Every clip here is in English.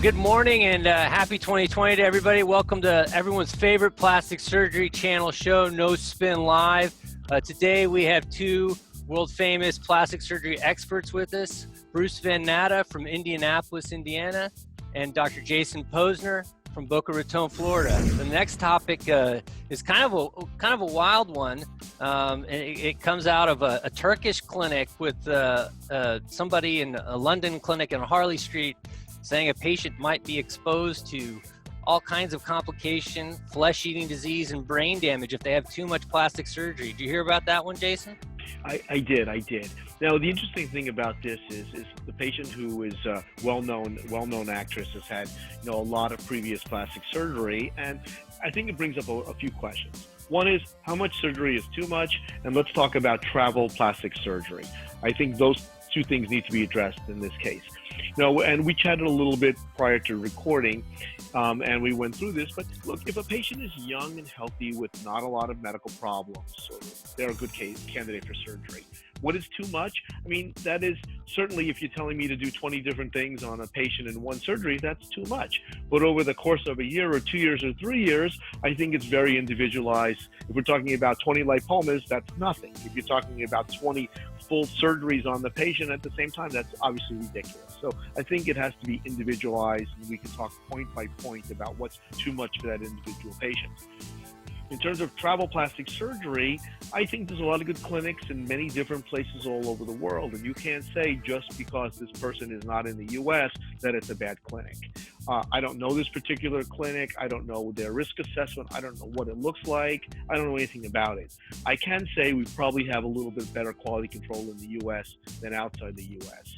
Good morning and happy 2020 to everybody. Welcome to everyone's favorite plastic surgery channel show, No Spin Live. Today we have two world famous plastic surgery experts with us, Bruce Van Natta from Indianapolis, Indiana, and Dr. Jason Posner from Boca Raton, Florida. The next topic is kind of a wild one. It comes out of a Turkish clinic with somebody in a London clinic in Harley Street saying a patient might be exposed to all kinds of complication, flesh-eating disease, and brain damage if they have too much plastic surgery. Did you hear about that one, Jason? I did. Now, the interesting thing about this is the patient, who is a well-known actress, has had a lot of previous plastic surgery, and I think it brings up a few questions. One is, how much surgery is too much? And let's talk about travel plastic surgery. I think those two things need to be addressed in this case. And we chatted a little bit prior to recording, and we went through this. But look, if a patient is young and healthy with not a lot of medical problems, so they're a good candidate for surgery. What is too much? I mean, that is certainly, if you're telling me to do 20 different things on a patient in one surgery, that's too much. But over the course of a year or 2 years or 3 years, I think it's very individualized. If we're talking about 20 lipomas, that's nothing. If you're talking about 20 full surgeries on the patient at the same time, that's obviously ridiculous. So I think it has to be individualized, and we can talk point by point about what's too much for that individual patient. In terms of travel plastic surgery, I think there's a lot of good clinics in many different places all over the world, and you can't say just because this person is not in the U.S. that it's a bad clinic. I don't know this particular clinic. I don't know their risk assessment. I don't know what it looks like. I don't know anything about it. I can say we probably have a little bit better quality control in the U.S. than outside the U.S.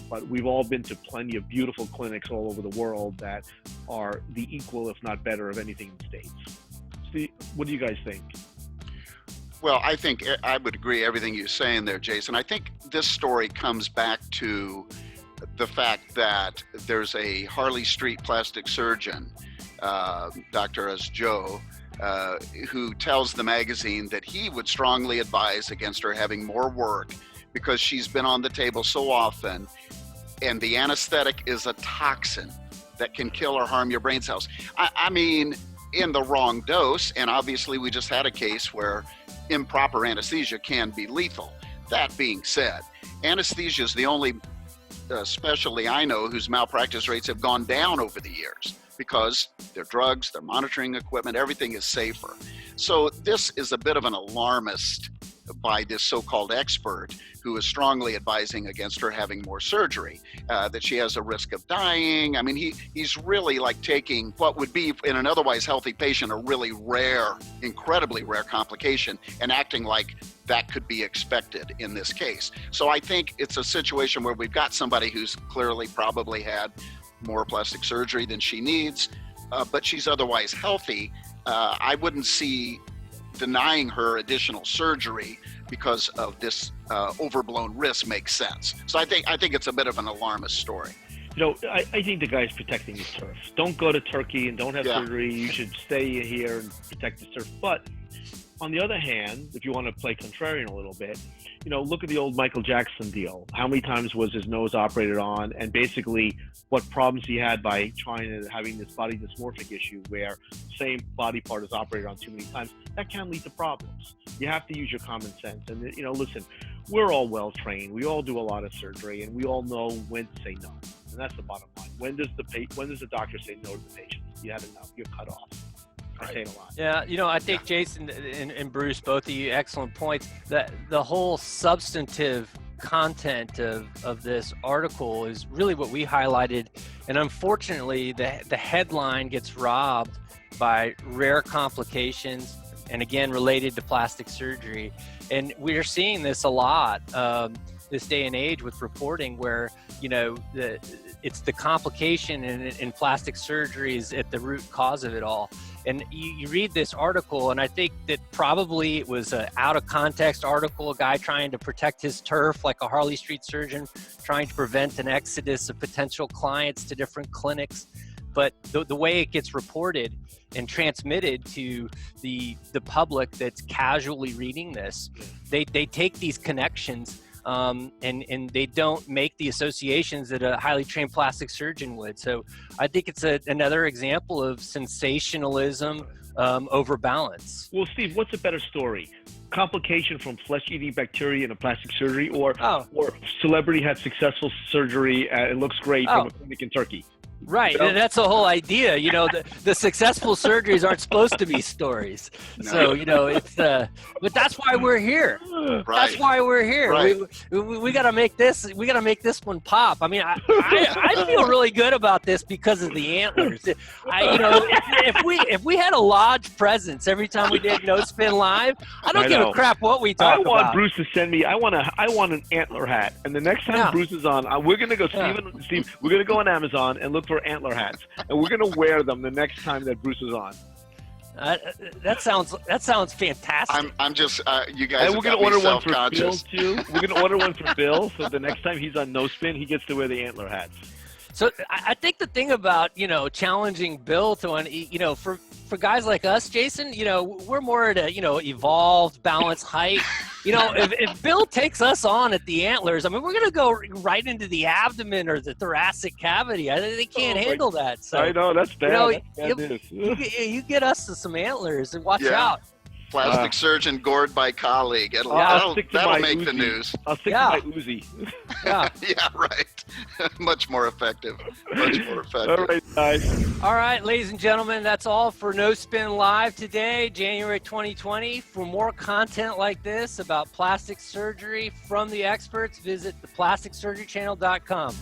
But we've all been to plenty of beautiful clinics all over the world that are the equal, if not better, of anything in the States. What do you guys think? Well, I think I would agree everything you're saying there, Jason. I think this story comes back to the fact that there's a Harley Street plastic surgeon, Dr. Joe, who tells the magazine that he would strongly advise against her having more work because she's been on the table so often, and the anesthetic is a toxin that can kill or harm your brain cells. I mean, in the wrong dose, and obviously we just had a case where improper anesthesia can be lethal. That being said, anesthesia is the only specialty I know whose malpractice rates have gone down over the years because their drugs, their monitoring equipment, everything is safer. So this is a bit of an alarmist by this so-called expert who is strongly advising against her having more surgery, that she has a risk of dying. I mean, he's really like taking what would be in an otherwise healthy patient a really rare, incredibly rare complication and acting like that could be expected in this case. So I think it's a situation where we've got somebody who's clearly probably had more plastic surgery than she needs, but she's otherwise healthy. I wouldn't see denying her additional surgery because of this overblown risk makes sense. So I think it's a bit of an alarmist story. I think the guy's protecting his turf. Don't go to Turkey and don't have surgery. You should stay here and protect the turf. But on the other hand, if you want to play contrarian a little bit, look at the old Michael Jackson deal. How many times was his nose operated on, and basically what problems he had by having this body dysmorphic issue where the same body part is operated on too many times. That can lead to problems. You have to use your common sense. And listen, we're all well trained. We all do a lot of surgery, and we all know when to say no. And that's the bottom line. When does the doctor say no to the patient? You had enough. You're cut off. I say it a lot. Yeah, I think Jason and Bruce, both of you, excellent points. The whole substantive content of this article is really what we highlighted, and unfortunately the headline gets robbed by rare complications, and again related to plastic surgery. And we're seeing this a lot this day and age with reporting where it's the complication in plastic surgery is at the root cause of it all. And you read this article, and I think that probably it was an out of context article, a guy trying to protect his turf like a Harley Street surgeon, trying to prevent an exodus of potential clients to different clinics. But the way it gets reported and transmitted to the public that's casually reading this, they take these connections and they don't make the associations that a highly trained plastic surgeon would. So I think it's another example of sensationalism over balance. Well, Steve, what's a better story? Complication from flesh-eating bacteria in a plastic surgery, or celebrity had successful surgery, it looks great from a clinic in Turkey? Right, and that's the whole idea. You know, the successful surgeries aren't supposed to be stories. No. So you know, it's but that's why we're here. Right. That's why we're here. Right. We got to make this. We got to make this one pop. I mean, I feel really good about this because of the antlers. You know, if we had a lodge presence every time we did No Spin Live, I don't give a crap what we talk about. I want Bruce to send me. I want an antler hat, and the next time Bruce is on, we're gonna go. Steve, we're gonna go on Amazon and look for antler hats, and we're gonna wear them the next time that Bruce is on. That sounds fantastic. I'm just you guys. And we're gonna order one for Bill too. We're gonna order one for Bill, so the next time he's on No Spin, he gets to wear the antler hats. So I think the thing about, you know, challenging Bill to, you know, for guys like us, Jason, you know, we're more at a, you know, evolved, balanced height. You know, if Bill takes us on at the antlers, I mean, we're going to go right into the abdomen or the thoracic cavity. They can't handle that. So I know, that's bad. You know, you get us to some antlers and watch out. Plastic surgeon gored by colleague. That'll make the news. I'll stick to my Uzi. Yeah. Yeah, right. Much more effective. Much more effective. All right, guys. All right, ladies and gentlemen, that's all for No Spin Live today, January 2020. For more content like this about plastic surgery from the experts, visit theplasticsurgerychannel.com.